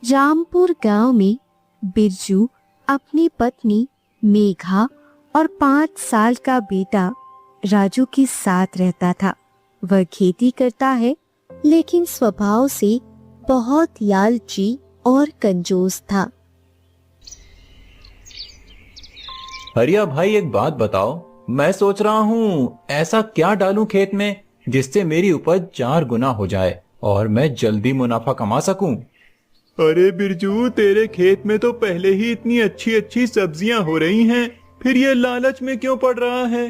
रामपुर गांव में बिरजू अपनी पत्नी मेघा और 5 साल का बेटा राजू के साथ रहता था। वह खेती करता है, लेकिन स्वभाव से बहुत लालची और कंजूस था। हरिया भाई, एक बात बताओ, मैं सोच रहा हूँ ऐसा क्या डालूं खेत में जिससे मेरी उपज 4 गुना हो जाए और मैं जल्दी मुनाफा कमा सकूं। अरे बिरजू, तेरे खेत में तो पहले ही इतनी अच्छी अच्छी सब्जियां हो रही हैं, फिर ये लालच में क्यों पड़ रहा है?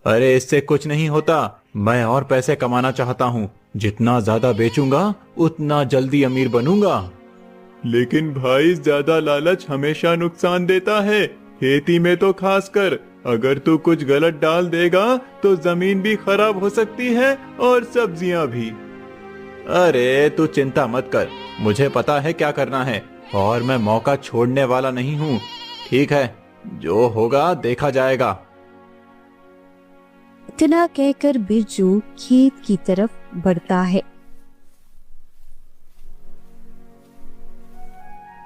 अरे इससे कुछ नहीं होता, मैं और पैसे कमाना चाहता हूँ। जितना ज्यादा बेचूंगा उतना जल्दी अमीर बनूंगा। लेकिन भाई, ज्यादा लालच हमेशा नुकसान देता है, खेती में तो खासकर। अगर तू कुछ गलत डाल देगा तो जमीन भी खराब हो सकती है और सब्जियां भी। अरे तू चिंता मत कर, मुझे पता है क्या करना है और मैं मौका छोड़ने वाला नहीं हूँ। ठीक है, जो होगा देखा जाएगा। इतना कहकर बिरजू खेत की तरफ बढ़ता है।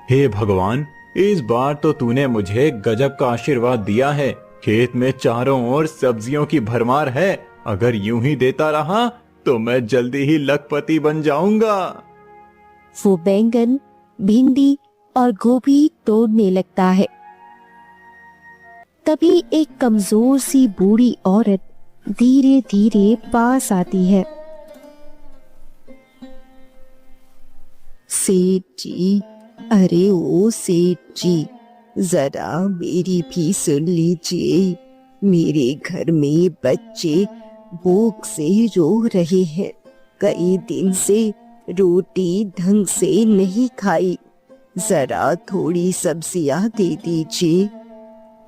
हे भगवान, इस बार तो तूने मुझे गजब का आशीर्वाद दिया है। खेत में चारों ओर सब्जियों की भरमार है। अगर यूं ही देता रहा तो मैं जल्दी ही लखपति बन जाऊंगा। वो बैंगन, भिंडी और गोभी तोड़ने लगता है। तभी एक कमजोर सी बूढ़ी औरत धीरे धीरे पास आती है। सेठ जी, अरे ओ सेठ जी, जरा मेरी भी सुन लीजिए। मेरे घर में बच्चे भूख से रो रहे हैं। कई दिन से रोटी ढंग से नहीं खाई। जरा थोड़ी सब्जियां दे दीजिए।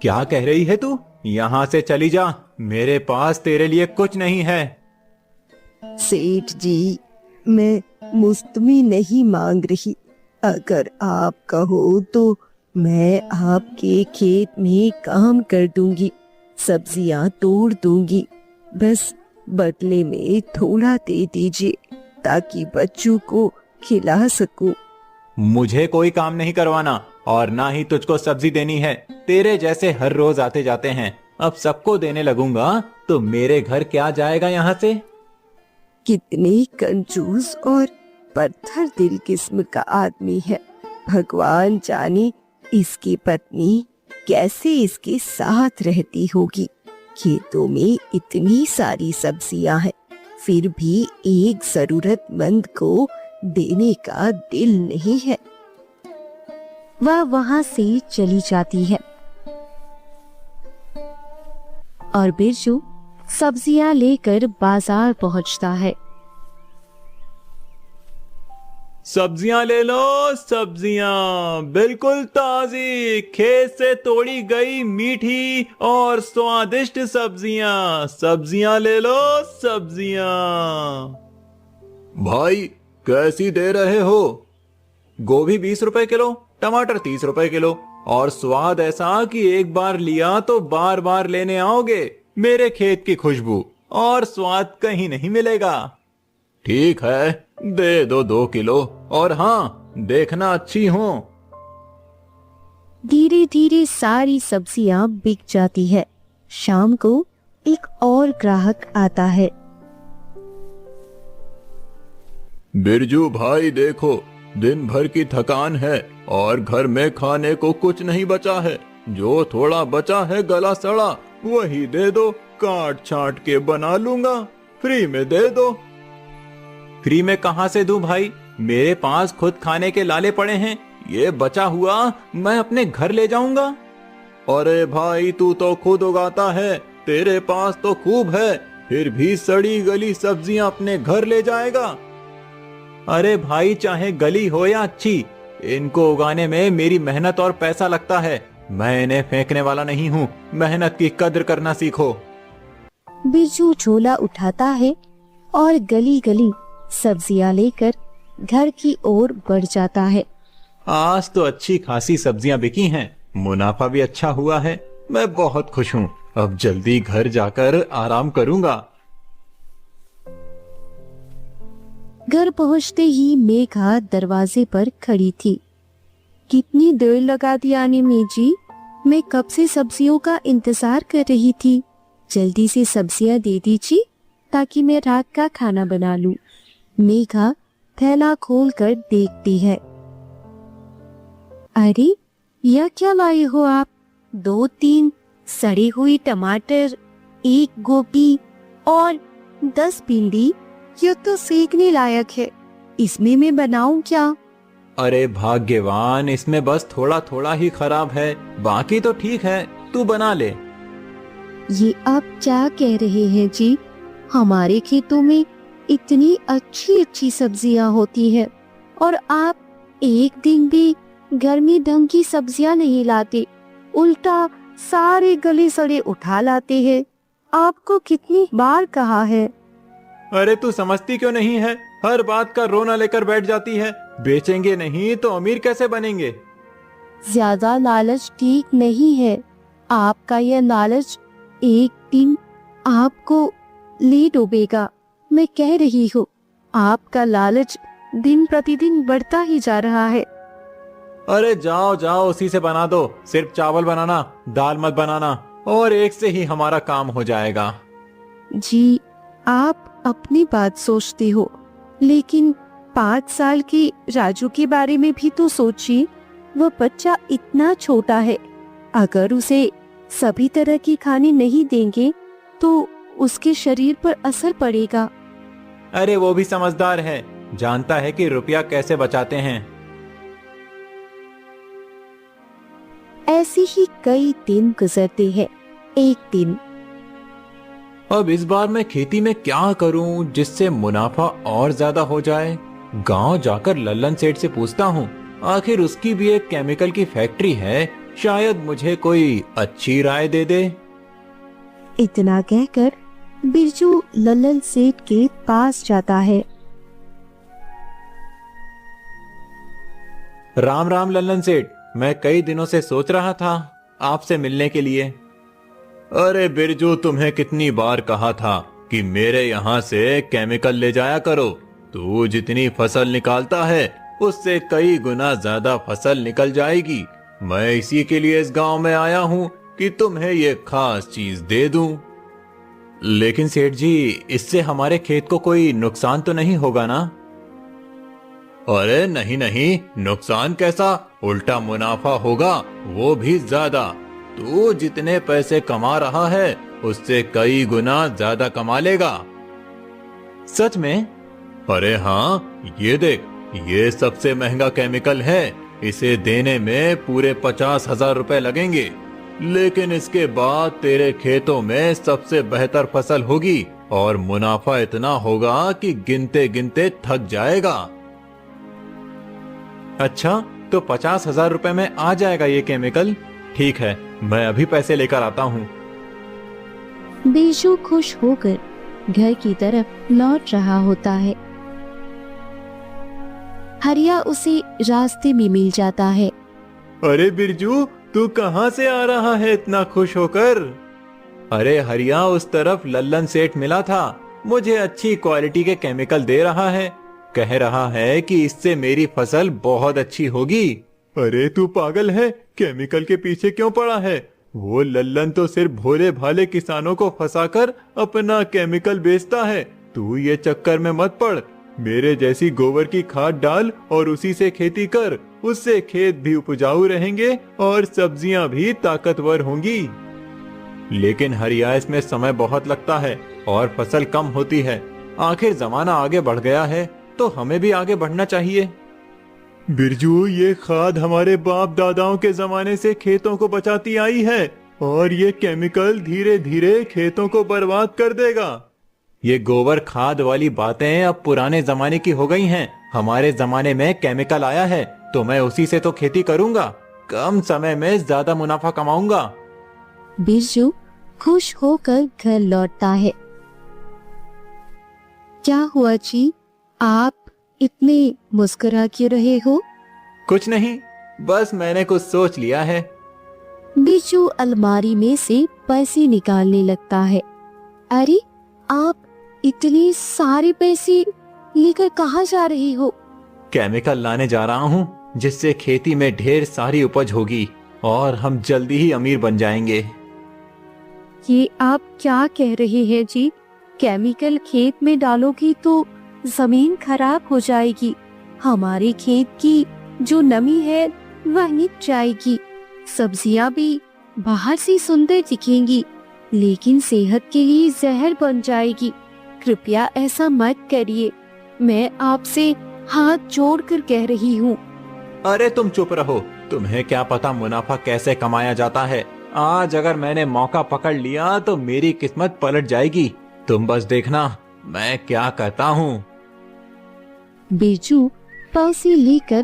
क्या कह रही है तू? यहाँ से चली जा, मेरे पास तेरे लिए कुछ नहीं है। सेठ जी, मैं मुफ्त में नहीं मांग रही। अगर आप कहो तो मैं आपके खेत में काम कर दूंगी, सब्जियां तोड़ दूंगी। बस बदले में थोड़ा दे दीजिए ताकि बच्चों को खिला सकूं। मुझे कोई काम नहीं करवाना और ना ही तुझको सब्जी देनी है। तेरे जैसे हर रोज आते जाते हैं। अब सबको देने लगूंगा तो मेरे घर क्या जाएगा यहाँ से? कितने कंजूस और पत्थर दिल किस्म का आदमी है। भगवान जाने इसकी पत्नी कैसे इसके साथ रहती होगी। खेतों में इतनी सारी सब्जियां हैं, फिर भी एक जरूरतमंद को देने का दिल नहीं है। वह वहां से चली जाती है और बिरजू सब्जियां लेकर बाजार पहुंचता है। सब्जियां ले लो, सब्जियां बिल्कुल ताजी, खेत से तोड़ी गई मीठी और स्वादिष्ट सब्जियां। सब्जियां ले लो, सब्जियां। भाई कैसी दे रहे हो? गोभी 20 रुपए किलो, टमाटर 30 रुपए किलो और स्वाद ऐसा कि एक बार लिया तो बार बार लेने आओगे। मेरे खेत की खुशबू और स्वाद कहीं नहीं मिलेगा। ठीक है, दे दो 2 किलो और हाँ, देखना अच्छी हो। धीरे धीरे सारी सब्जियां बिक जाती है। शाम को एक और ग्राहक आता है। बिरजू भाई देखो, दिन भर की थकान है और घर में खाने को कुछ नहीं बचा है। जो थोड़ा बचा है गला सड़ा, वही दे दो, काट छांट के बना लूंगा। फ्री में दे दो। फ्री में कहां से दूं भाई? मेरे पास खुद खाने के लाले पड़े हैं। ये बचा हुआ मैं अपने घर ले जाऊंगा। अरे भाई, तू तो खुद उगाता है, तेरे पास तो खूब है, फिर भी सड़ी गली सब्जियां अपने घर ले जाएगा। अरे भाई, चाहे गली हो या अच्छी, इनको उगाने में मेरी मेहनत और पैसा लगता है। मैं इन्हें फेंकने वाला नहीं हूँ। मेहनत की कद्र करना सीखो। बिरजू झोला उठाता है और गली गली सब्जियां लेकर घर की ओर बढ़ जाता है। आज तो अच्छी खासी सब्जियां बिकी हैं, मुनाफा भी अच्छा हुआ है। मैं बहुत खुश हूँ। अब जल्दी घर जाकर आराम करूंगा। घर पहुंचते ही मेघा दरवाजे पर खड़ी थी। कितनी देर लगा दी आने में जी? मैं कब से सब्जियों का इंतजार कर रही थी। जल्दी से सब्जियां दे दीजिए ताकि मैं रात का खाना बना लूं। मेघा थैला खोलकर देखती है। अरे यह क्या लाए हो आप? 2-3 सड़ी हुई टमाटर, 1 गोभी और 10 भिंडी। यह तो सेकने लायक है। इसमें मैं बनाऊं क्या? अरे भाग्यवान, इसमें बस थोड़ा थोड़ा ही खराब है, बाकी तो ठीक है, तू बना ले। ये आप क्या कह रहे हैं जी? हमारे खेतों में इतनी अच्छी अच्छी सब्जियां होती हैं और आप एक दिन भी गर्मी ढंग की सब्जियां नहीं लाते, उल्टा सारे गले सड़े उठा लाते हैं। आपको कितनी बार कहा है? अरे तू समझती क्यों नहीं है? हर बात का रोना लेकर बैठ जाती है। बेचेंगे नहीं तो अमीर कैसे बनेंगे? ज्यादा लालच ठीक नहीं है। आपका यह लालच एक दिन आपको ले डूबेगा। मैं कह रही हूँ, आपका लालच दिन प्रतिदिन बढ़ता ही जा रहा है। अरे जाओ जाओ, उसी से बना दो। सिर्फ चावल बनाना, दाल मत बनाना, और एक से ही हमारा काम हो जाएगा। जी, आप अपनी बात सोचते हो, लेकिन 5 साल के राजू के बारे में भी तो सोचिए। वह बच्चा इतना छोटा है, अगर उसे सभी तरह की खाने नहीं देंगे तो उसके शरीर पर असर पड़ेगा। अरे वो भी समझदार है, जानता है कि रुपया कैसे बचाते हैं। ऐसे ही कई दिन गुजरते हैं। एक दिन, अब इस बार मैं खेती में क्या करूं जिससे मुनाफा और ज्यादा हो जाए? गांव जाकर लल्लन सेठ से पूछता हूं, आखिर उसकी भी एक केमिकल की फैक्ट्री है, शायद मुझे कोई अच्छी राय दे दे। इतना कहकर बिरजू लल्लन सेठ के पास जाता है। राम राम लल्लन सेठ, मैं कई दिनों से सोच रहा था आपसे मिलने के लिए। अरे बिरजू, तुम्हें कितनी बार कहा था कि मेरे यहाँ से केमिकल ले जाया करो। तू जितनी फसल निकालता है उससे कई गुना ज्यादा फसल निकल जाएगी। मैं इसी के लिए इस गांव में आया हूँ कि तुम्हें ये खास चीज दे दूं। लेकिन सेठ जी, इससे हमारे खेत को कोई नुकसान तो नहीं होगा ना? अरे नहीं नहीं, नुकसान कैसा, उल्टा मुनाफा होगा, वो भी ज्यादा। तू जितने पैसे कमा रहा है उससे कई गुना ज्यादा कमा लेगा। सच में? अरे हाँ, ये देख, ये सबसे महंगा केमिकल है। इसे देने में पूरे 50,000 रुपए लगेंगे, लेकिन इसके बाद तेरे खेतों में सबसे बेहतर फसल होगी और मुनाफा इतना होगा कि गिनते गिनते थक जाएगा। अच्छा, तो 50,000 रुपए में आ जाएगा ये केमिकल? ठीक है, मैं अभी पैसे लेकर आता हूँ। बिरजू खुश होकर घर की तरफ लौट रहा होता है। हरिया उसे रास्ते में मिल जाता है। अरे बिरजू, तू कहाँ से आ रहा है इतना खुश होकर? अरे हरिया, उस तरफ लल्लन सेठ मिला था, मुझे अच्छी क्वालिटी के केमिकल दे रहा है, कह रहा है कि इससे मेरी फसल बहुत अच्छी होगी। अरे तू पागल है, केमिकल के पीछे क्यों पड़ा है? वो लल्लन तो सिर्फ भोले भाले किसानों को फंसाकर अपना केमिकल बेचता है। तू ये चक्कर में मत पड़। मेरे जैसी गोबर की खाद डाल और उसी से खेती कर, उससे खेत भी उपजाऊ रहेंगे और सब्जियां भी ताकतवर होंगी। लेकिन हरिया, इसमें समय बहुत लगता है और फसल कम होती है। आखिर जमाना आगे बढ़ गया है तो हमें भी आगे बढ़ना चाहिए। बिरजू, ये खाद हमारे बाप दादाओं के जमाने से खेतों को बचाती आई है और ये केमिकल धीरे धीरे खेतों को बर्बाद कर देगा। ये गोबर खाद वाली बातें अब पुराने जमाने की हो गई हैं। हमारे जमाने में केमिकल आया है तो मैं उसी से तो खेती करूंगा, कम समय में ज्यादा मुनाफा कमाऊंगा। बिरजू खुश होकर घर लौटता है। क्या हुआ जी, आप इतने मुस्कुरा क्यों रहे हो? कुछ नहीं, बस मैंने कुछ सोच लिया है। बिरजू अलमारी में से पैसे निकालने लगता है। अरे, आप इतने सारे पैसे लेकर कहाँ जा रही हो? केमिकल लाने जा रहा हूँ, जिससे खेती में ढेर सारी उपज होगी और हम जल्दी ही अमीर बन जाएंगे। ये आप क्या कह रहे हैं जी? केमिकल खेत में डालोगी तो जमीन खराब हो जाएगी, हमारे खेत की जो नमी है वह मिट जाएगी, सब्जियां भी बाहर से सुंदर दिखेंगी लेकिन सेहत के लिए जहर बन जाएगी। कृपया ऐसा मत करिए, मैं आपसे हाथ जोड़कर कह रही हूँ। अरे तुम चुप रहो, तुम्हें क्या पता मुनाफा कैसे कमाया जाता है। आज अगर मैंने मौका पकड़ लिया तो मेरी किस्मत पलट जाएगी। तुम बस देखना मैं क्या करता हूँ। बिरजू पैसे लेकर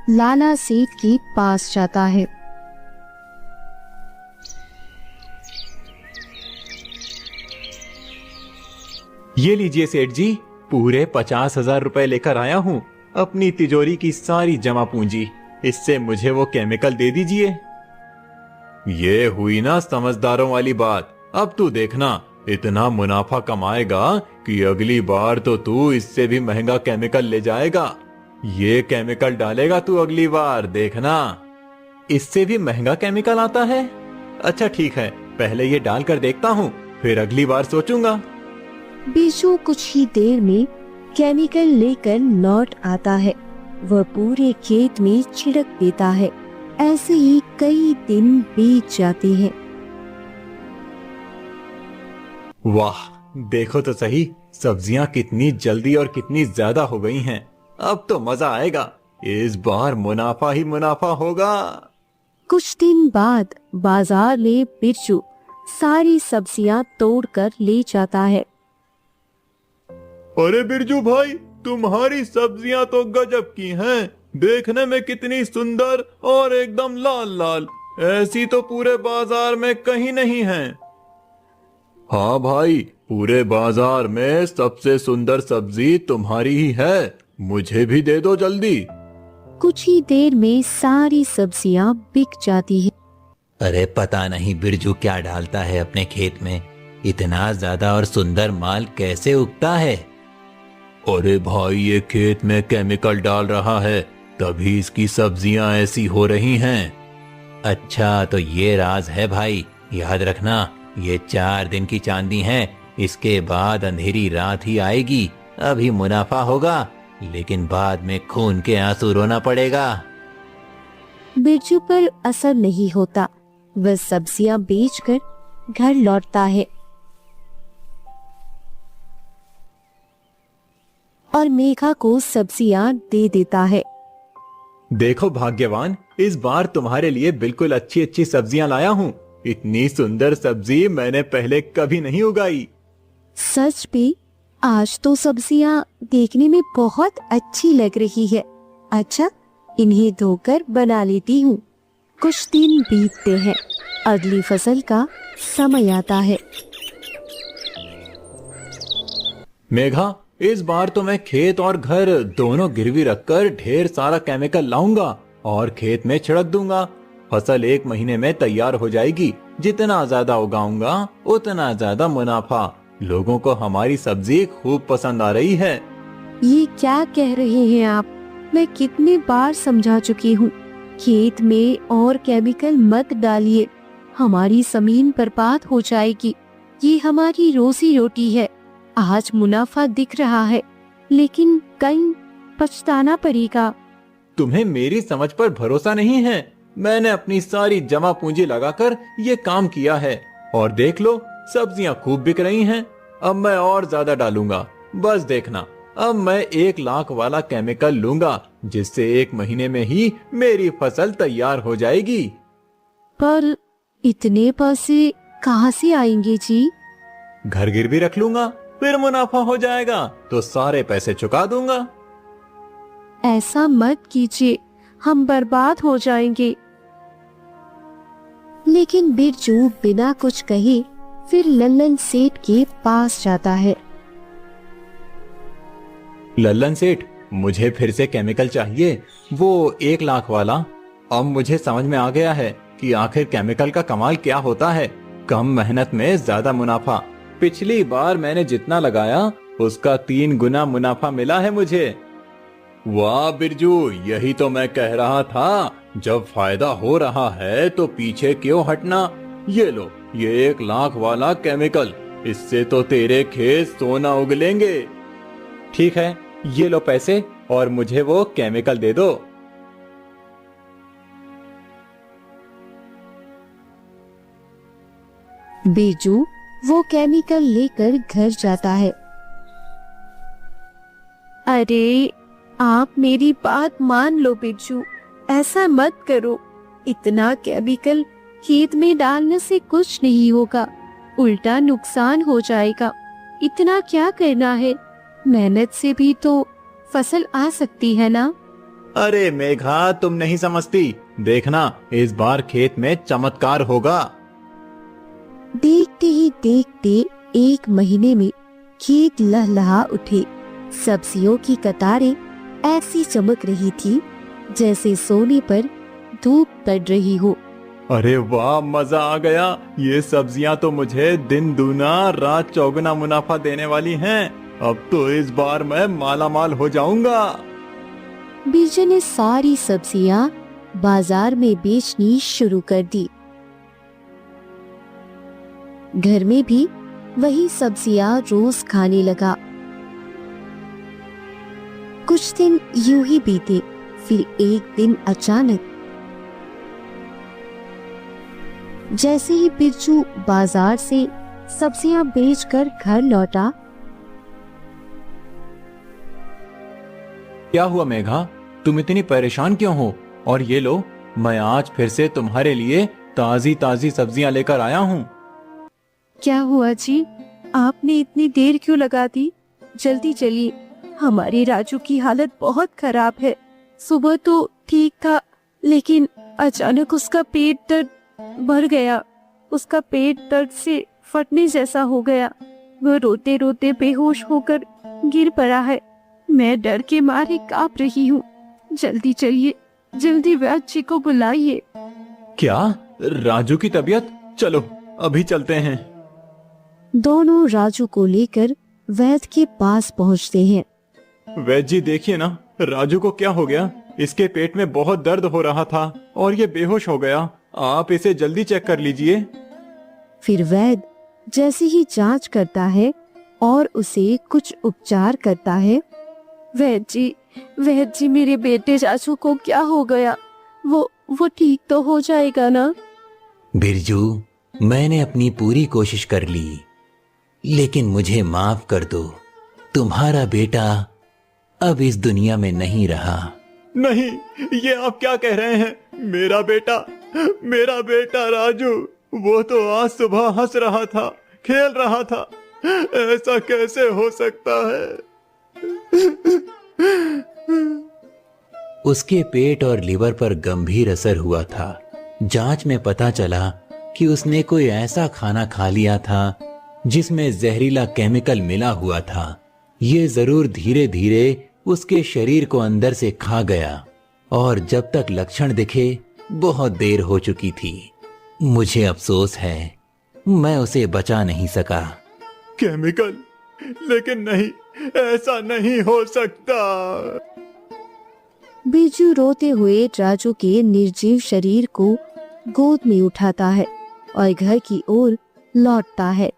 लाला सेठ के पास जाता है। ये लीजिए सेठ जी, पूरे 50,000 रुपए लेकर आया हूँ, अपनी तिजोरी की सारी जमा पूंजी। इससे मुझे वो केमिकल दे दीजिए। ये हुई ना समझदारों वाली बात। अब तू देखना, इतना मुनाफा कमाएगा कि अगली बार तो तू इससे भी महंगा केमिकल ले जाएगा। ये केमिकल डालेगा तू अगली बार, देखना। इससे भी महंगा केमिकल आता है? अच्छा ठीक है, पहले ये डालकर देखता हूँ, फिर अगली बार सोचूंगा। बिरजू कुछ ही देर में केमिकल लेकर लौट आता है। वह पूरे खेत में छिड़क देता है। ऐसे ही कई दिन बीत जाते हैं। वाह, देखो तो सही, सब्जियां कितनी जल्दी और कितनी ज्यादा हो गई हैं। अब तो मजा आएगा, इस बार मुनाफा ही मुनाफा होगा। कुछ दिन बाद बाजार में बिरजू सारी सब्जियां तोड़कर ले जाता है। अरे बिरजू भाई, तुम्हारी सब्जियां तो गजब की हैं। देखने में कितनी सुंदर और एकदम लाल लाल, ऐसी तो पूरे बाजार में कहीं नहीं है। हाँ भाई, पूरे बाजार में सबसे सुंदर सब्जी तुम्हारी ही है, मुझे भी दे दो जल्दी। कुछ ही देर में सारी सब्जियां बिक जाती हैं। अरे पता नहीं बिरजू क्या डालता है अपने खेत में, इतना ज्यादा और सुंदर माल कैसे उगता है। अरे भाई, ये खेत में केमिकल डाल रहा है, तभी इसकी सब्जियां ऐसी हो रही हैं। अच्छा तो ये राज है भाई, याद रखना, ये 4 दिन की चांदी है, इसके बाद अंधेरी रात ही आएगी। अभी मुनाफा होगा लेकिन बाद में खून के आंसू रोना पड़ेगा। बिरजू पर असर नहीं होता, वह सब्जियां बेचकर घर लौटता है और मेघा को सब्जियां दे देता है। देखो भाग्यवान, इस बार तुम्हारे लिए बिल्कुल अच्छी अच्छी सब्जियां लाया हूँ। इतनी सुंदर सब्जी मैंने पहले कभी नहीं उगाई। सच भी आज तो सब्जियां देखने में बहुत अच्छी लग रही है। अच्छा, इन्हें धोकर बना लेती हूँ। कुछ दिन बीतते हैं, अगली फसल का समय आता है। मेघा, इस बार तो मैं खेत और घर दोनों गिरवी रखकर ढेर सारा केमिकल लाऊंगा और खेत में छिड़क दूंगा। फसल 1 महीने में तैयार हो जाएगी। जितना ज्यादा उगाऊंगा उतना ज्यादा मुनाफा। लोगों को हमारी सब्जी खूब पसंद आ रही है। ये क्या कह रहे हैं आप? मैं कितनी बार समझा चुकी हूँ, खेत में और केमिकल मत डालिए, हमारी जमीन बर्बाद हो जाएगी। ये हमारी रोजी रोटी है। आज मुनाफा दिख रहा है लेकिन कल पछताना पड़ेगा। तुम्हें मेरी समझ पर भरोसा नहीं है? मैंने अपनी सारी जमा पूंजी लगाकर ये काम किया है और देख लो, सब्जियां खूब बिक रही हैं। अब मैं और ज्यादा डालूंगा, बस देखना। अब मैं 1 लाख वाला केमिकल लूंगा, जिससे 1 महीने में ही मेरी फसल तैयार हो जाएगी। पर इतने पैसे कहाँ से आएंगे जी? घर गिरवी रख लूंगा, फिर मुनाफा हो जाएगा तो सारे पैसे चुका दूंगा। ऐसा मत कीजिए, हम बर्बाद हो जाएंगे। लेकिन बिरजू बिना कुछ कहे फिर लल्लन सेठ के पास जाता है। लल्लन सेठ, मुझे फिर से केमिकल चाहिए, वो 1 लाख वाला। अब मुझे समझ में आ गया है कि आखिर केमिकल का कमाल क्या होता है। कम मेहनत में ज्यादा मुनाफा। पिछली बार मैंने जितना लगाया उसका 3 गुना मुनाफा मिला है मुझे। वाह बिरजू, यही तो मैं कह रहा था, जब फायदा हो रहा है तो पीछे क्यों हटना। ये लो, ये 1 लाख वाला केमिकल, इससे तो तेरे खेत सोना उगलेंगे। ठीक है, ये लो पैसे और मुझे वो केमिकल दे दो। बिरजू वो केमिकल लेकर घर जाता है। अरे आप मेरी बात मान लो बिरजू, ऐसा मत करो। इतना केमिकल खेत में डालने से कुछ नहीं होगा, उल्टा नुकसान हो जाएगा। इतना क्या करना है, मेहनत से भी तो फसल आ सकती है ना। अरे मेघा, तुम नहीं समझती। देखना, इस बार खेत में चमत्कार होगा। देखते ही देखते 1 महीने में खेत लहलहा उठे। सब्जियों की कतारें ऐसी चमक रही थी जैसे सोने पर धूप पड़ रही हो। अरे वाह, मजा आ गया। ये सब्जियां तो मुझे दिन दूना रात चौगुना मुनाफा देने वाली हैं। अब तो इस बार मैं माला माल हो जाऊंगा। बिरजू ने सारी सब्जियां बाजार में बेचनी शुरू कर दी। घर में भी वही सब्जियां रोज खाने लगा। कुछ दिन यूं ही बीते, फिर एक दिन अचानक जैसे ही बिरजू बाजार से सब्जियां बेचकर घर लौटा। क्या हुआ मेघा, तुम इतनी परेशान क्यों हो? और ये लो, मैं आज फिर से तुम्हारे लिए ताजी ताजी सब्जियां लेकर आया हूँ। क्या हुआ जी, आपने इतनी देर क्यों लगा दी? जल्दी चलिए, हमारे राजू की हालत बहुत खराब है। सुबह तो ठीक था, लेकिन अचानक उसका पेट दर्द बढ़ गया। उसका पेट दर्द से फटने जैसा हो गया। वह रोते रोते बेहोश होकर गिर पड़ा है। मैं डर के मारे कांप रही हूँ। जल्दी चलिए, जल्दी वैद्य जी को बुलाइए। क्या राजू की तबीयत? चलो अभी चलते हैं। दोनों राजू को लेकर वैद्य के पास पहुँचते हैं। वैद्य जी, देखिए ना, राजू को क्या हो गया। इसके पेट में बहुत दर्द हो रहा था और ये बेहोश हो गया। आप इसे जल्दी चेक कर लीजिए। फिर वैद्य जैसे ही जांच करता है और उसे कुछ उपचार करता है। वैद्य जी, मेरे बेटे राजू को क्या हो गया? वो ठीक तो हो जाएगा ना? बिरजू, मैंने अपनी पूरी कोशिश कर ली, लेकिन मुझे माफ कर दो। तुम्हारा बेटा अब इस दुनिया में नहीं रहा। नहीं, ये आप क्या कह रहे हैं? मेरा बेटा राजू, वो तो आज सुबह हंस रहा था, खेल रहा था। ऐसा कैसे हो सकता है? उसके पेट और लिवर पर गंभीर असर हुआ था। जांच में पता चला कि उसने कोई ऐसा खाना खा लिया था जिसमें जहरीला केमिकल मिला हुआ था। ये जरूर धीरे धीरे उसके शरीर को अंदर से खा गया और जब तक लक्षण दिखे बहुत देर हो चुकी थी। मुझे अफसोस है, मैं उसे बचा नहीं सका। केमिकल? लेकिन नहीं, ऐसा नहीं हो सकता। बिरजू रोते हुए राजू के निर्जीव शरीर को गोद में उठाता है और घर की ओर लौटता है।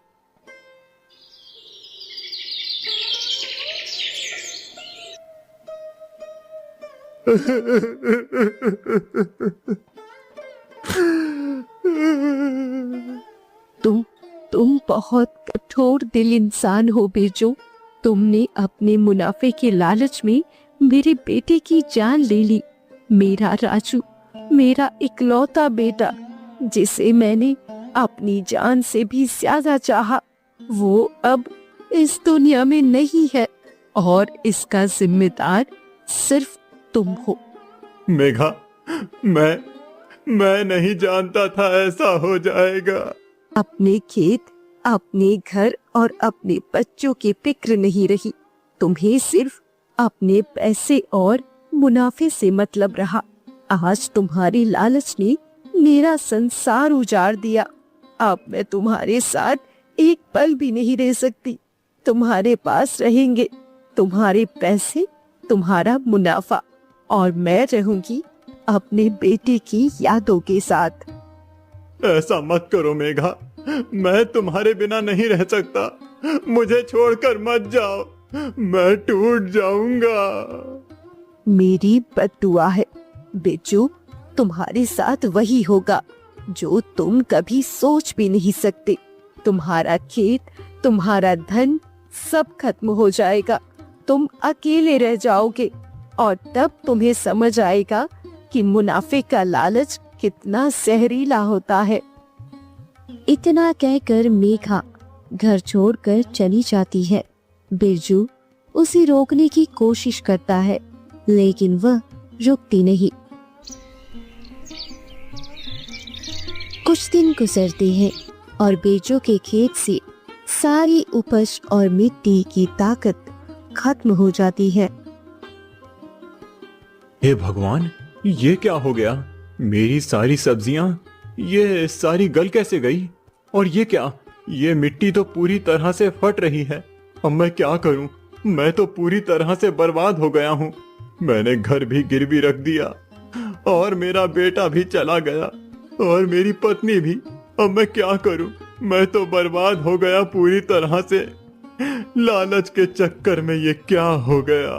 तुम बहुत कठोर दिल इंसान हो बिरजू। तुमने अपने मुनाफे के लालच में मेरे बेटे की जान ले ली। मेरा राजू, मेरा इकलौता बेटा, जिसे मैंने अपनी जान से भी ज्यादा चाहा, वो अब इस दुनिया में नहीं है और इसका जिम्मेदार सिर्फ तुम हो। मेघा, मैं नहीं जानता था ऐसा हो जाएगा। अपने खेत, अपने घर और अपने बच्चों की फिक्र नहीं रही। तुम्हें सिर्फ अपने पैसे और मुनाफे से मतलब रहा। आज तुम्हारी लालच ने मेरा संसार उजाड़ दिया। अब मैं तुम्हारे साथ एक पल भी नहीं रह सकती। तुम्हारे पास रहेंगे, तुम्हारे पैसे, तुम्हारा मुनाफा, और मैं रहूंगी अपने बेटे की यादों के साथ। ऐसा मत करो मेघा, मैं तुम्हारे बिना नहीं रह सकता। मुझे छोड़कर मत जाओ, मैं टूट जाऊंगा। मेरी बद्दुआ है बिरजू, तुम्हारे साथ वही होगा जो तुम कभी सोच भी नहीं सकते। तुम्हारा खेत, तुम्हारा धन सब खत्म हो जाएगा, तुम अकेले रह जाओगे, और तब तुम्हें समझ आएगा कि मुनाफे का लालच कितना जहरीला होता है। इतना कहकर मेघा घर छोड़कर चली जाती है। बिरजू उसे रोकने की कोशिश करता है, लेकिन वह रुकती नहीं। कुछ दिन गुजरते हैं और बिरजू के खेत से सारी उपज और मिट्टी की ताकत खत्म हो जाती है। हे भगवान, ये क्या हो गया? मेरी सारी सब्जियां ये सारी गल कैसे गई? और ये क्या? ये मिट्टी तो पूरी तरह से फट रही है। अब मैं क्या करूं? मैं तो पूरी तरह से बर्बाद हो गया हूं। मैंने घर भी गिरवी रख दिया और मेरा बेटा भी चला गया और मेरी पत्नी भी। अब मैं क्या करूं? मैं तो बर्बाद हो गया पूरी तरह से। लालच के चक्कर में ये क्या हो गया?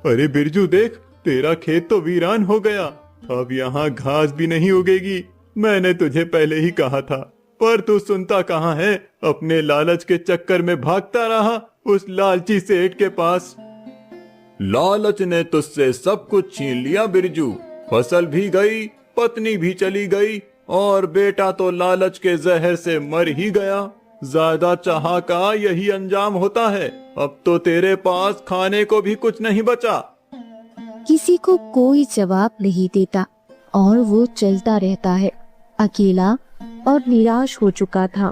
अरे बिरजू देख, तेरा खेत तो वीरान हो गया। अब यहाँ घास भी नहीं उगेगी। मैंने तुझे पहले ही कहा था, पर तू सुनता कहाँ है? अपने लालच के चक्कर में भागता रहा उस लालची सेठ के पास। लालच ने तुझसे सब कुछ छीन लिया बिरजू। फसल भी गई, पत्नी भी चली गई, और बेटा तो लालच के जहर से मर ही गया। ज्यादा चाह का यही अंजाम होता है। अब तो तेरे पास खाने को भी कुछ नहीं बचा। किसी को कोई जवाब नहीं देता और वो चलता रहता है, अकेला और निराश हो चुका था।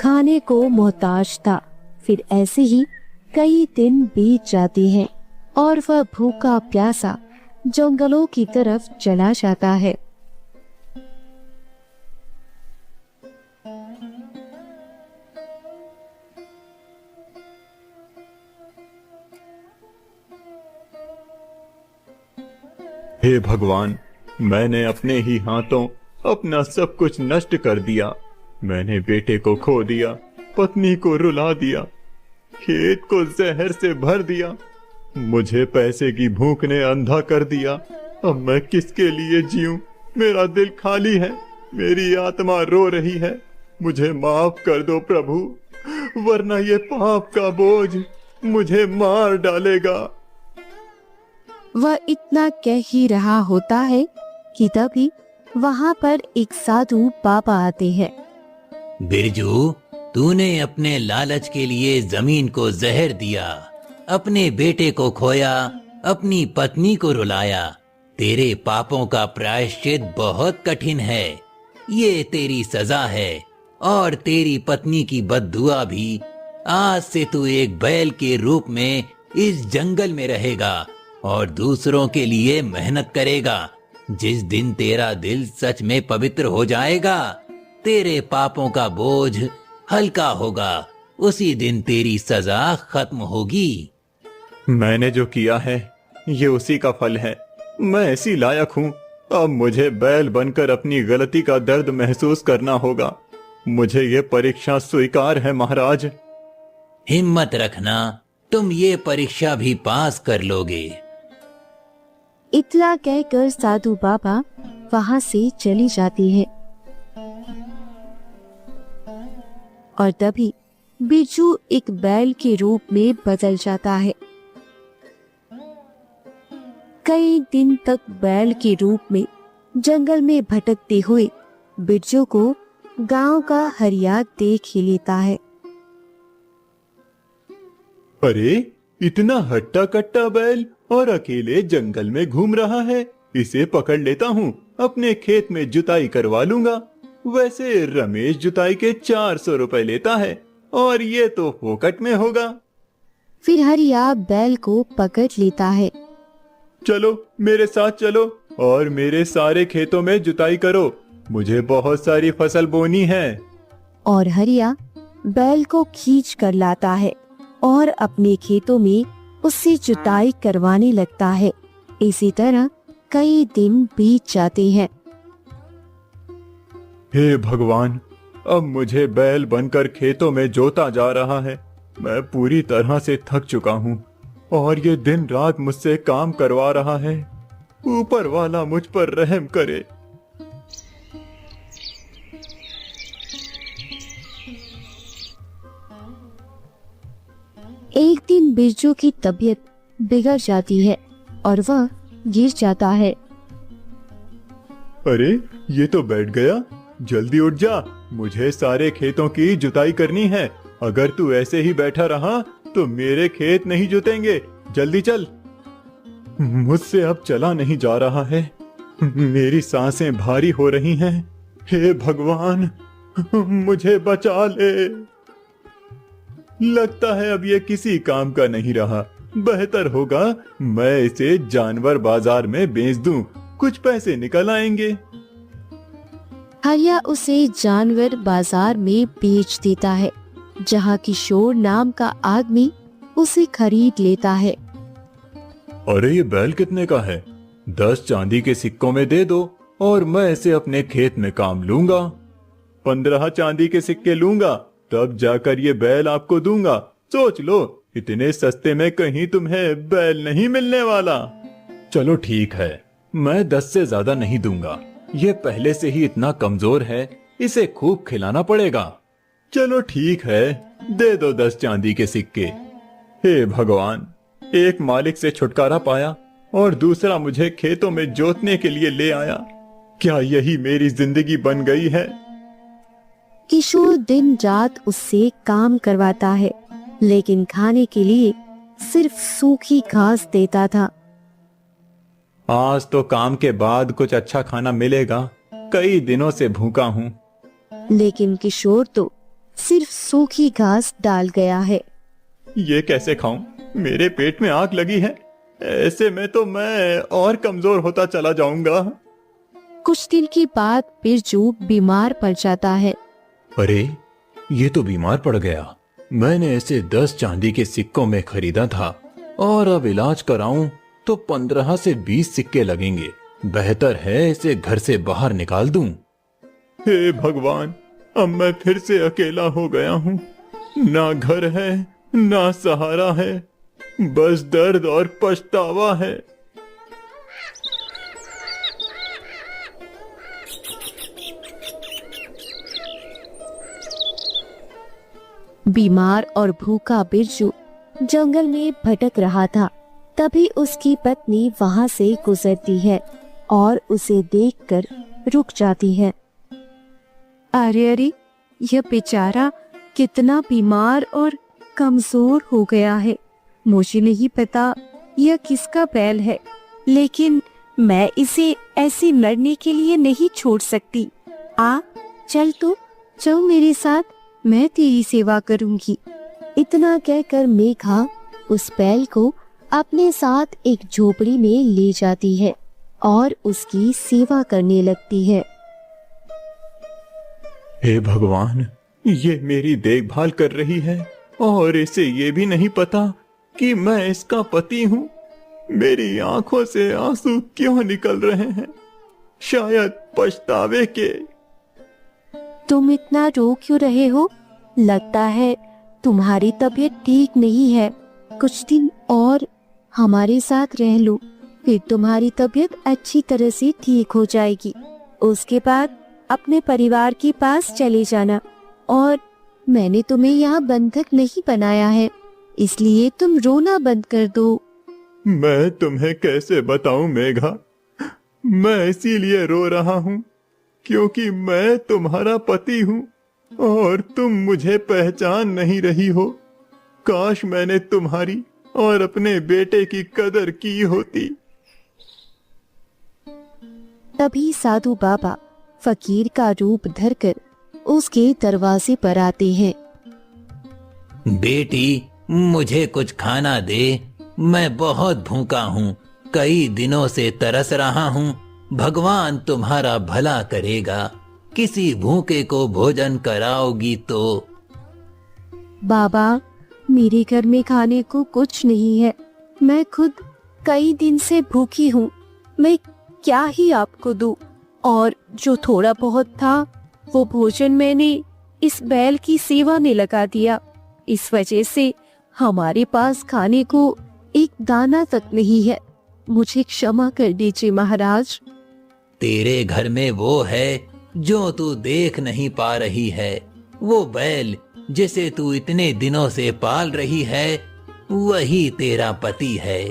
खाने को मोहताज था। फिर ऐसे ही कई दिन बीत जाते हैं और वह भूखा प्यासा जंगलों की तरफ चला जाता है। हे भगवान, मैंने अपने ही हाथों अपना सब कुछ नष्ट कर दिया। मैंने बेटे को खो दिया, पत्नी को रुला दिया, खेत को जहर से भर दिया, मुझे पैसे की भूख ने अंधा कर दिया। अब मैं किसके लिए जीऊं? मेरा दिल खाली है, मेरी आत्मा रो रही है। मुझे माफ कर दो प्रभु, वरना ये पाप का बोझ मुझे मार डालेगा। वह इतना कह ही रहा होता है कि तभी वहां पर एक साधु बाबा आते हैं। बिरजू, तूने अपने लालच के लिए जमीन को जहर दिया, अपने बेटे को खोया, अपनी पत्नी को रुलाया। तेरे पापों का प्रायश्चित बहुत कठिन है। ये तेरी सजा है, और तेरी पत्नी की बद्दुआ भी। आज से तू एक बैल के रूप में इस जंगल में रहेगा और दूसरों के लिए मेहनत करेगा। जिस दिन तेरा दिल सच में पवित्र हो जाएगा, तेरे पापों का बोझ हल्का होगा। उसी दिन तेरी सजा खत्म होगी। मैंने जो किया है ये उसी का फल है। मैं ऐसी लायक हूँ। अब मुझे बैल बनकर अपनी गलती का दर्द महसूस करना होगा। मुझे ये परीक्षा स्वीकार है महाराज। हिम्मत रखना, तुम ये परीक्षा भी पास कर लोगे। इतना कहकर साधु बाबा वहां से चली जाती है और तभी बिरजू एक बैल के रूप में बदल जाता है। कई दिन तक बैल के रूप में जंगल में भटकते हुए बिरजू को गांव का हरिया देख ही लेता है। अरे, इतना हट्टा कट्टा बैल और अकेले जंगल में घूम रहा है। इसे पकड़ लेता हूँ, अपने खेत में जुताई करवा लूंगा। वैसे रमेश जुताई के 400 रुपए लेता है और ये तो फोकट में होगा। फिर हरिया बैल को पकड़ लेता है। चलो मेरे साथ चलो और मेरे सारे खेतों में जुताई करो। मुझे बहुत सारी फसल बोनी है। और हरिया बैल को खींच कर लाता है और अपने खेतों में उससे जुताई करवाने लगता है। इसी तरह कई दिन बीत जाते हैं। हे भगवान, अब मुझे बैल बनकर खेतों में जोता जा रहा है। मैं पूरी तरह से थक चुका हूँ और ये दिन रात मुझसे काम करवा रहा है। ऊपर वाला मुझ पर रहम करे। एक दिन बिरजू की तबीयत बिगड़ जाती है और वह गिर जाता है। अरे, ये तो बैठ गया। जल्दी उठ जा, मुझे सारे खेतों की जुताई करनी है। अगर तू ऐसे ही बैठा रहा तो मेरे खेत नहीं जुतेंगे। जल्दी चल। मुझसे अब चला नहीं जा रहा है। मेरी सांसें भारी हो रही हैं। हे भगवान, मुझे बचा ले। लगता है अब ये किसी काम का नहीं रहा। बेहतर होगा मैं इसे जानवर बाजार में बेच दूं, कुछ पैसे निकल आएंगे। हरिया उसे जानवर बाजार में बेच देता है, जहाँ किशोर नाम का आदमी उसे खरीद लेता है। अरे, ये बैल कितने का है? 10 चांदी के सिक्कों में दे दो और मैं इसे अपने खेत में काम लूंगा। 15 चांदी के सिक्के लूंगा, तब जाकर ये बैल आपको दूंगा। सोच लो, इतने सस्ते में कहीं तुम्हें बैल नहीं मिलने वाला। चलो ठीक है, मैं 10 से ज्यादा नहीं दूंगा। ये पहले से ही इतना कमजोर है, इसे खूब खिलाना पड़ेगा। चलो ठीक है, दे दो 10 चांदी के सिक्के। हे भगवान, एक मालिक से छुटकारा पाया और दूसरा मुझे खेतों में जोतने के लिए ले आया। क्या यही मेरी जिंदगी बन गई है? किशोर दिन रात उससे काम करवाता है, लेकिन खाने के लिए सिर्फ सूखी घास देता था। आज तो काम के बाद कुछ अच्छा खाना मिलेगा, कई दिनों से भूखा हूँ। लेकिन किशोर तो सिर्फ सूखी घास डाल गया है। ये कैसे खाऊं? मेरे पेट में आग लगी है। ऐसे में तो मैं और कमजोर होता चला जाऊंगा। कुछ दिन के बाद बिरजू बीमार पड़ जाता है। अरे, ये तो बीमार पड़ गया। मैंने इसे 10 चांदी के सिक्कों में खरीदा था और अब इलाज कराऊं तो 15 से 20 सिक्के लगेंगे। बेहतर है इसे घर से बाहर निकाल दूं। हे भगवान, अब मैं फिर से अकेला हो गया हूँ। ना घर है, ना सहारा है, बस दर्द और पछतावा है। बीमार और भूखा बिरजू जंगल में भटक रहा था। तभी उसकी पत्नी वहां से गुजरती है और उसे देखकर रुक जाती है। अरे अरे, यह बेचारा कितना बीमार और कमजोर हो गया है। मुझे नहीं पता यह किसका बैल है, लेकिन मैं इसे ऐसे मरने के लिए नहीं छोड़ सकती। चल मेरे साथ, मैं तेरी सेवा करूंगी। इतना कहकर मेघा उस बैल को अपने साथ एक झोपड़ी में ले जाती है और उसकी सेवा करने लगती है। हे भगवान, ये मेरी देखभाल कर रही है और इसे ये भी नहीं पता कि मैं इसका पति हूँ। मेरी आंखों से आंसू क्यों निकल रहे हैं? शायद पछतावे के। तुम इतना रो क्यों रहे हो? लगता है तुम्हारी तबीयत ठीक नहीं है। कुछ दिन और हमारे साथ रह लो, फिर तुम्हारी तबीयत अच्छी तरह से ठीक हो जाएगी। उसके बाद अपने परिवार के पास चले जाना। और मैंने तुम्हें यहाँ बंधक नहीं बनाया है, इसलिए तुम रोना बंद कर दो। मैं तुम्हें कैसे बताऊं मेघा? मैं इसीलिए रो रहा हूँ क्योंकि मैं तुम्हारा पति हूँ और तुम मुझे पहचान नहीं रही हो। काश मैंने तुम्हारी और अपने बेटे की कदर की होती। तभी साधु बाबा फकीर का रूप धरकर उसके दरवाजे पर आते हैं। बेटी, मुझे कुछ खाना दे, मैं बहुत भूखा हूँ, कई दिनों से तरस रहा हूँ। भगवान तुम्हारा भला करेगा। किसी भूखे को भोजन कराओगी तो। बाबा, मेरे घर में खाने को कुछ नहीं है। मैं खुद कई दिन से भूखी हूँ। मैं क्या ही आपको दूं? और जो थोड़ा बहुत था वो भोजन मैंने इस बैल की सेवा में लगा दिया। इस वजह से हमारे पास खाने को एक दाना तक नहीं है। मुझे क्षमा कर दीजिए महाराज। तेरे घर में वो है जो तू देख नहीं पा रही है। वो बैल जिसे तू इतने दिनों से पाल रही है, वही तेरा पति है।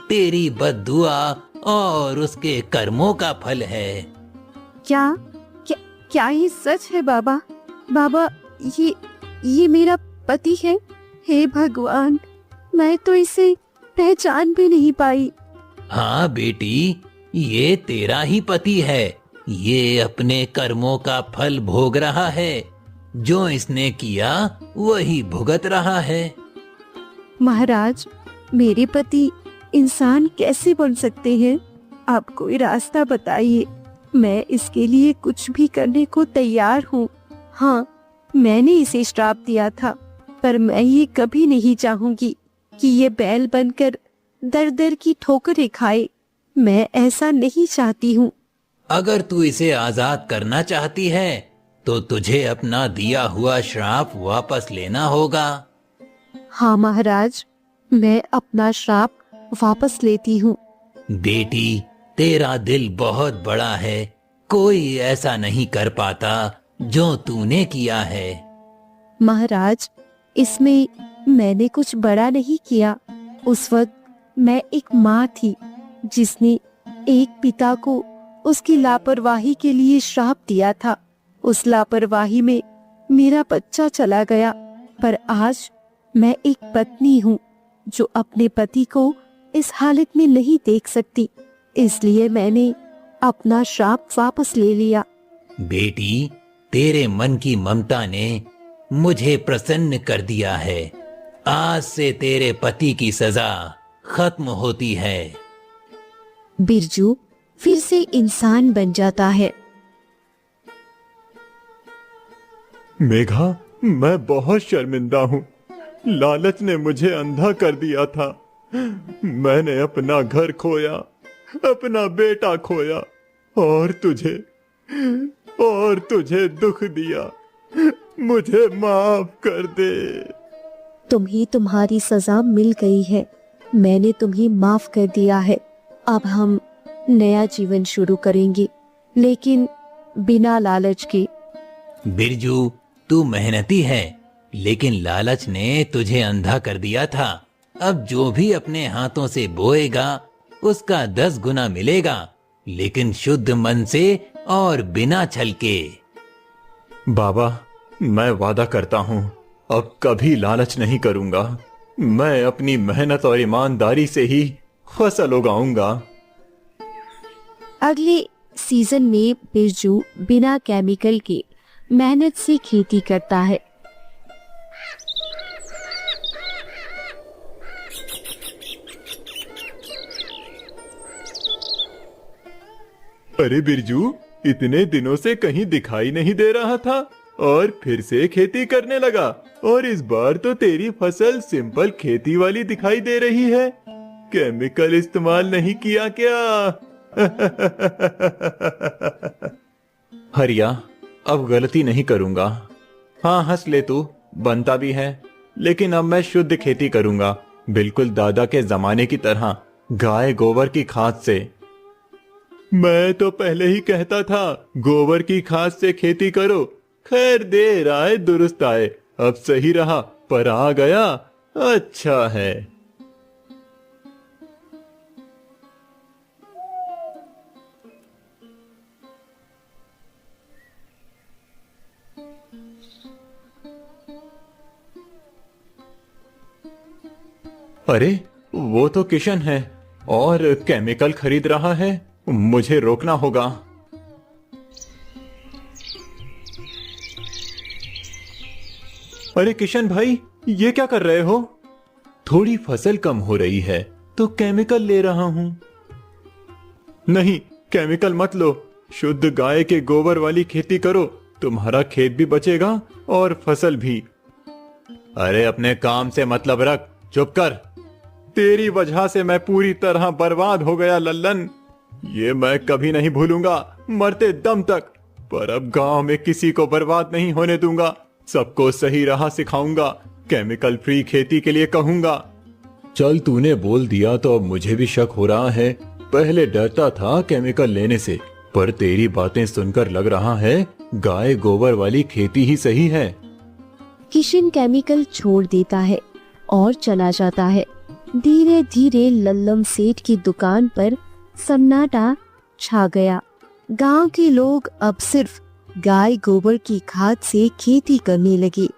तेरी बद्दुआ और उसके कर्मों का फल है। क्या क्या क्या ये सच है बाबा? बाबा, ये मेरा पति है? हे भगवान, मैं तो इसे पहचान भी नहीं पाई। हाँ बेटी, ये तेरा ही पति है। ये अपने कर्मों का फल भोग रहा है। जो इसने किया वही भुगत रहा है। महाराज, मेरे पति इंसान कैसे बन सकते हैं? आप कोई रास्ता बताइए। मैं इसके लिए कुछ भी करने को तैयार हूँ। हाँ, मैंने इसे श्राप दिया था, पर मैं ये कभी नहीं चाहूंगी कि ये बैल बनकर दर दर की ठोकरें खाए। मैं ऐसा नहीं चाहती हूँ। अगर तू इसे आजाद करना चाहती है तो तुझे अपना दिया हुआ श्राप वापस लेना होगा। हाँ महाराज, मैं अपना श्राप वापस लेती हूँ। बेटी, तेरा दिल बहुत बड़ा है। कोई ऐसा नहीं कर पाता जो तूने किया है। महाराज, इसमें मैंने कुछ बड़ा नहीं किया। उस वक्त मैं एक माँ थी जिसने एक पिता को उसकी लापरवाही के लिए श्राप दिया था। उस लापरवाही में मेरा बच्चा चला गया। पर आज मैं एक पत्नी हूँ जो अपने पति को इस हालत में नहीं देख सकती। इसलिए मैंने अपना श्राप वापस ले लिया। बेटी, तेरे मन की ममता ने मुझे प्रसन्न कर दिया है। आज से तेरे पति की सजा खत्म होती है। बिरजू फिर से इंसान बन जाता है। मेघा, मैं बहुत शर्मिंदा हूँ। लालच ने मुझे अंधा कर दिया था। मैंने अपना घर खोया, अपना बेटा खोया और तुझे दुख दिया। मुझे माफ कर दे। तुम्हें तुम्हारी सजा मिल गई है। मैंने तुम्हें माफ कर दिया है। अब हम नया जीवन शुरू करेंगे, लेकिन बिना लालच के। बिरजू, तू मेहनती है, लेकिन लालच ने तुझे अंधा कर दिया था। अब जो भी अपने हाथों से बोएगा उसका 10 गुना मिलेगा, लेकिन शुद्ध मन से और बिना छल के। बाबा, मैं वादा करता हूँ अब कभी लालच नहीं करूंगा। मैं अपनी मेहनत और ईमानदारी से ही फसल उगाऊंगा। अगले सीजन में बिरजू बिना केमिकल के मेहनत से खेती करता है। अरे बिरजू, इतने दिनों से कहीं दिखाई नहीं दे रहा था और फिर से खेती करने लगा। और इस बार तो तेरी फसल सिंपल खेती वाली दिखाई दे रही है। केमिकल इस्तेमाल नहीं किया क्या? हरिया, अब गलती नहीं करूंगा। हाँ, हंस ले तू, बनता भी है। लेकिन अब मैं शुद्ध खेती करूंगा, बिल्कुल दादा के जमाने की तरह, गाय गोबर की खाद से। मैं तो पहले ही कहता था गोबर की खाद से खेती करो। खैर, देर आए दुरुस्त आए। अब सही रहा, पर आ गया, अच्छा है। अरे, वो तो किशन है और केमिकल खरीद रहा है। मुझे रोकना होगा। अरे किशन भाई, ये क्या कर रहे हो? थोड़ी फसल कम हो रही है तो केमिकल ले रहा हूं। नहीं, केमिकल मत लो। शुद्ध गाय के गोबर वाली खेती करो, तुम्हारा खेत भी बचेगा और फसल भी। अरे अपने काम से मतलब रख, चुप कर। तेरी वजह से मैं पूरी तरह बर्बाद हो गया लल्लन। ये मैं कभी नहीं भूलूंगा, मरते दम तक। पर अब गांव में किसी को बर्बाद नहीं होने दूंगा, सबको सही राह सिखाऊंगा, केमिकल फ्री खेती के लिए कहूंगा। चल तूने बोल दिया तो अब मुझे भी शक हो रहा है। पहले डरता था केमिकल लेने से, पर तेरी बातें सुनकर लग रहा है गाय गोबर वाली खेती ही सही है। किशन केमिकल छोड़ देता है और चला जाता है। धीरे धीरे लल्लम सेठ की दुकान पर सन्नाटा छा गया। गांव के लोग अब सिर्फ गाय गोबर की खाद से खेती करने लगे।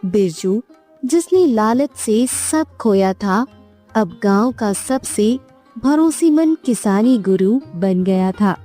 बिरजू, जिसने लालच से सब खोया था, अब गांव का सबसे भरोसेमंद किसानी गुरु बन गया था।